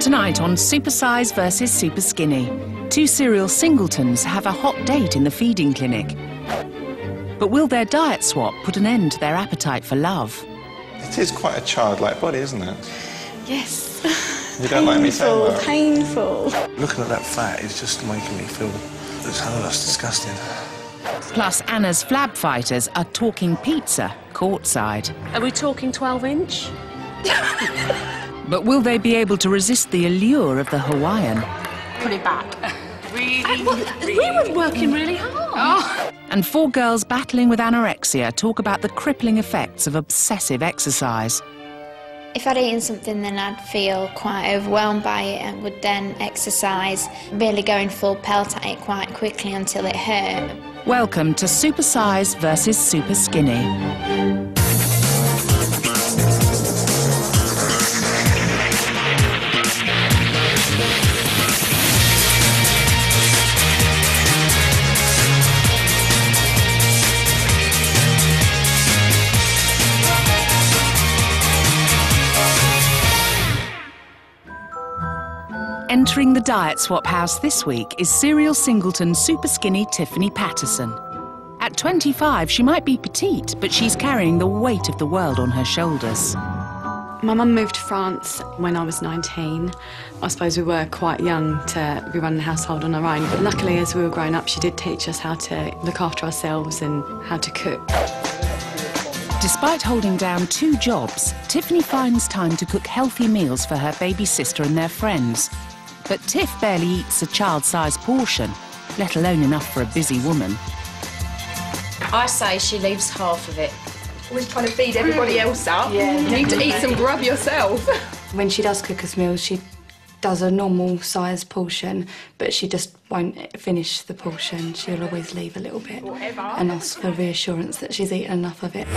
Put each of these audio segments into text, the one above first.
Tonight on Supersize versus Superskinny, two serial singletons have a hot date in the feeding clinic. But will their diet swap put an end to their appetite for love? It is quite a childlike body, isn't it? Yes. You don't like me saying that? Painful. Looking at that fat is just making me feel that's disgusting. Plus, Anna's Flab Fighters are talking pizza courtside. Are we talking 12-inch? But will they be able to resist the allure of the Hawaiian? Put it back. We were working really hard. Oh. And four girls battling with anorexia talk about the crippling effects of obsessive exercise. If I'd eaten something, then I'd feel quite overwhelmed by it and would then exercise, really going full pelt at it quite quickly until it hurt. Welcome to Supersize versus Superskinny. Entering the diet swap house this week is serial singleton Superskinny Tiffany Patterson. At 25, she might be petite, but she's carrying the weight of the world on her shoulders. My mum moved to France when I was 19. I suppose we were quite young to be running the household on our own, but luckily as we were growing up, she did teach us how to look after ourselves and how to cook. Despite holding down 2 jobs, Tiffany finds time to cook healthy meals for her baby sister and their friends. But Tiff barely eats a child-sized portion, let alone enough for a busy woman. I say she leaves half of it. Always trying to feed everybody else up. Yeah, you need to eat some grub yourself. When she does cook us meals, she does a normal sized portion, but she just won't finish the portion. She'll always leave a little bit and ask for reassurance that she's eaten enough of it.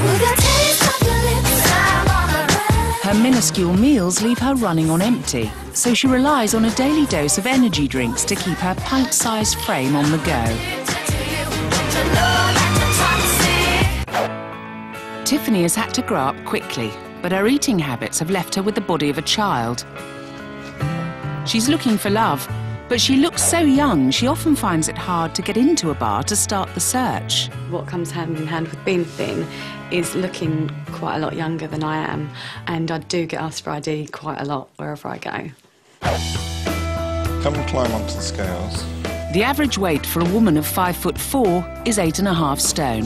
Her minuscule meals leave her running on empty, so she relies on a daily dose of energy drinks to keep her pint-sized frame on the go. Tiffany has had to grow up quickly, but her eating habits have left her with the body of a child. She's looking for love, but she looks so young she often finds it hard to get into a bar to start the search. What comes hand in hand with being thin is looking quite a lot younger than I am, and I do get asked for ID quite a lot wherever I go. Come and climb onto the scales. The average weight for a woman of 5'4" is 8.5 stone.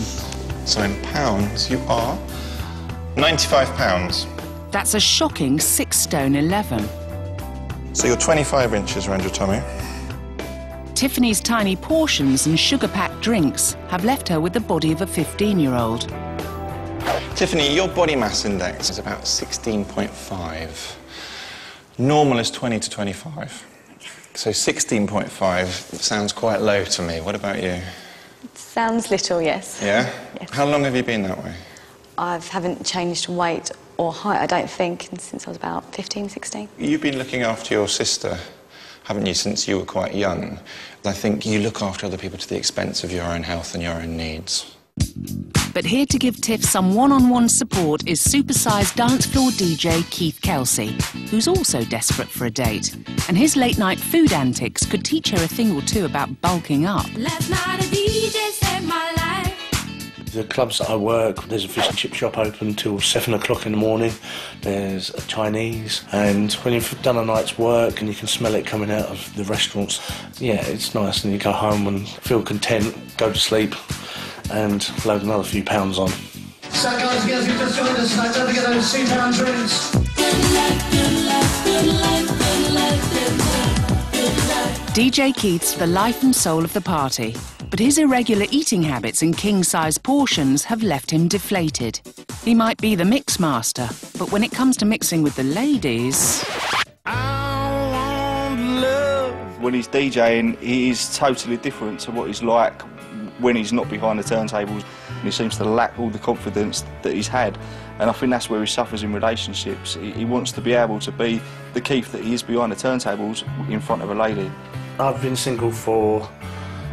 So in pounds, you are 95 pounds. That's a shocking 6 stone 11. So you're 25 inches around your tummy. Tiffany's tiny portions and sugar-packed drinks have left her with the body of a 15-year-old. Tiffany, your body mass index is about 16.5. Normal is 20 to 25. So 16.5 sounds quite low to me. What about you? Sounds little, yes. Yeah? Yes. How long have you been that way? I haven't changed weight or height, I don't think, since I was about 15, 16. You've been looking after your sister, haven't you, since you were quite young? I think you look after other people to the expense of your own health and your own needs. But here to give Tiff some one-on-one support is Supersize dance floor DJ Keith Kelsey, who's also desperate for a date. And his late-night food antics could teach her a thing or two about bulking up. Last night a DJ saved my life. The clubs that I work, there's a fish and chip shop open till 7 o'clock in the morning. There's a Chinese, and when you've done a night's work and you can smell it coming out of the restaurants, yeah, it's nice, and you go home and feel content, go to sleep, and load another few pounds on. So guys and girls, you've just joined us tonight. Don't forget those £2 drinks. DJ Keith's the life and soul of the party, but his irregular eating habits and king-size portions have left him deflated. He might be the mix master, but when it comes to mixing with the ladies... When he's DJing, he is totally different to what he's like when he's not behind the turntables. He seems to lack all the confidence that he's had, and I think that's where he suffers in relationships. He wants to be able to be the Keith that he is behind the turntables in front of a lady. I've been single for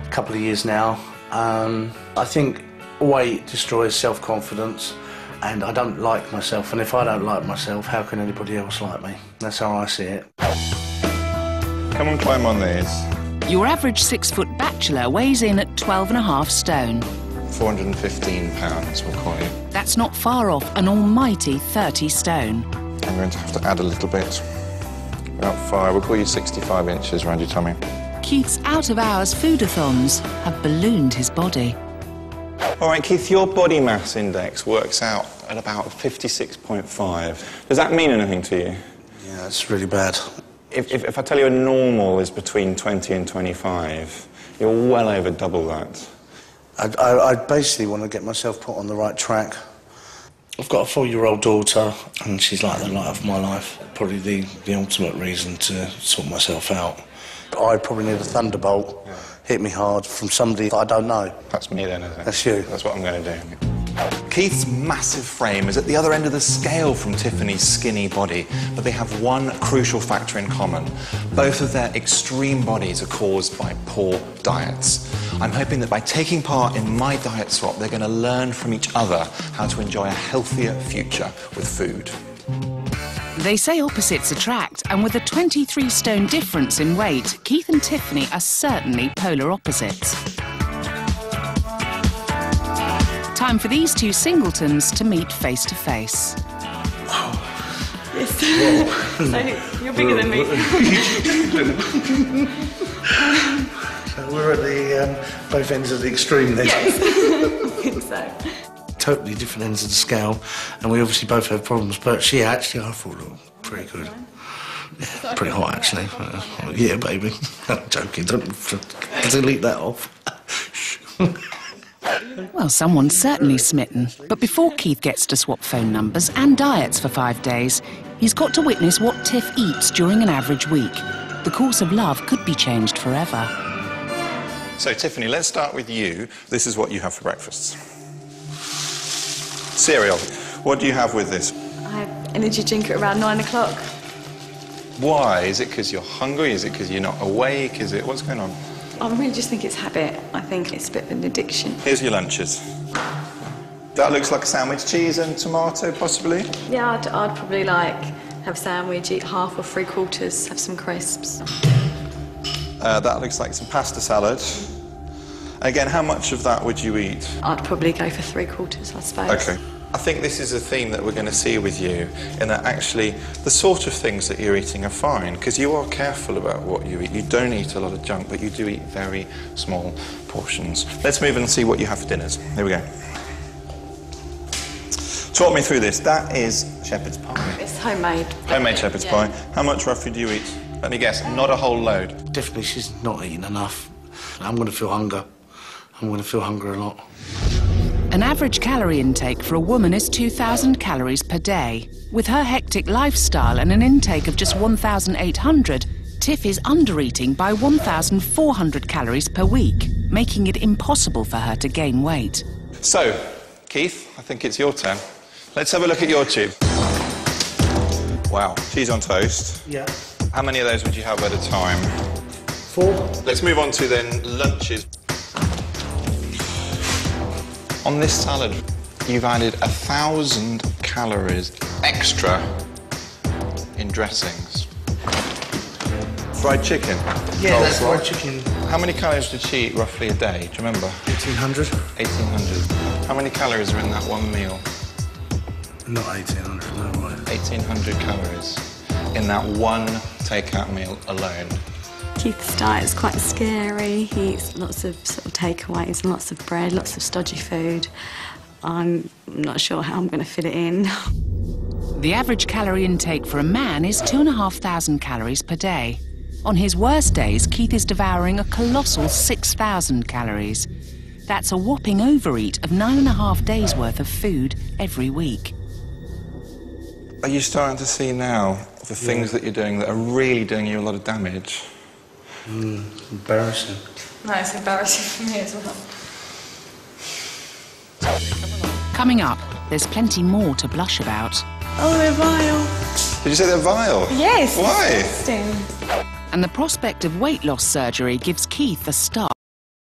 a couple of years now. I think weight destroys self-confidence, and I don't like myself, and if I don't like myself, how can anybody else like me? That's how I see it. Come and climb on these. Your average 6-foot bachelor weighs in at 12.5 stone. 415 pounds, we'll call you. That's not far off an almighty 30 stone. I'm going to have to add a little bit. About 5, we'll call you 65 inches around your tummy. Keith's out-of-hours foodathons have ballooned his body. All right, Keith, your body mass index works out at about 56.5. Does that mean anything to you? Yeah, it's really bad. If I tell you a normal is between 20 and 25, you're well over double that. I basically want to get myself put on the right track. I've got a 4-year-old daughter, and she's like the light of my life. Probably the ultimate reason to sort myself out. I probably need a thunderbolt, hit me hard, from somebody that I don't know. That's me then, isn't it? That's you. That's what I'm going to do. Keith's massive frame is at the other end of the scale from Tiffany's skinny body, but they have one crucial factor in common. Both of their extreme bodies are caused by poor diets. I'm hoping that by taking part in my diet swap, they're going to learn from each other how to enjoy a healthier future with food. They say opposites attract, and with a 23-stone difference in weight, Keith and Tiffany are certainly polar opposites. Time for these two singletons to meet face to face. Yes. So you're bigger than me. So we're at the both ends of the extreme then. Yes. I think so. Totally different ends of the scale, and we obviously both have problems, but she actually, I thought, looked pretty good. Yeah, pretty hot, actually. Yeah, baby. I'm joking. Don't delete that off. Well, someone's certainly smitten. But before Keith gets to swap phone numbers and diets for 5 days, he's got to witness what Tiff eats during an average week. The course of love could be changed forever. So, Tiffany, let's start with you. This is what you have for breakfast. Cereal. What do you have with this? I have energy drink at around 9 o'clock. Why? Is it because you're hungry? Is it because you're not awake? Is it... What's going on? I really just think it's habit. I think it's a bit of an addiction. Here's your lunches. That looks like a sandwich, cheese and tomato, possibly? Yeah, I'd probably have a sandwich, eat half or 3/4, have some crisps. That looks like some pasta salad. Again, how much of that would you eat? I'd probably go for 3/4, I suppose. OK. I think this is a theme that we're going to see with you, in that actually the sort of things that you're eating are fine, because you are careful about what you eat. You don't eat a lot of junk, but you do eat very small portions. Let's move and see what you have for dinners. Here we go. Talk me through this. That is shepherd's pie. It's homemade. Homemade shepherd's pie. How much roughly do you eat? Let me guess, not a whole load. Definitely she's not eating enough. I'm going to feel hunger. I'm going to feel hunger a lot. An average calorie intake for a woman is 2,000 calories per day. With her hectic lifestyle and an intake of just 1,800, Tiff is under-eating by 1,400 calories per week, making it impossible for her to gain weight. So, Keith, I think it's your turn. Let's have a look at your tube. Wow, cheese on toast. Yeah. How many of those would you have at a time? 4. Let's move on to then lunches. On this salad, you've added 1,000 calories extra in dressings. Fried chicken? Yeah, that's fried chicken. How many calories did she eat roughly a day? Do you remember? 1,800. 1,800. How many calories are in that one meal? Not 1,800, no way. 1,800 calories in that one takeout meal alone. Keith's diet is quite scary. He eats lots of sort of takeaways and lots of bread, lots of stodgy food. I'm not sure how I'm going to fit it in. The average calorie intake for a man is 2,500 calories per day. On his worst days, Keith is devouring a colossal 6,000 calories. That's a whopping overeat of 9.5 days' worth of food every week. Are you starting to see now the things that you're doing that are really doing you a lot of damage? Embarrassing. No, it's embarrassing for me as well. Coming up, there's plenty more to blush about. Oh, they're vile. Did you say they're vile? Yes. Why? Disgusting. And the prospect of weight loss surgery gives Keith a start.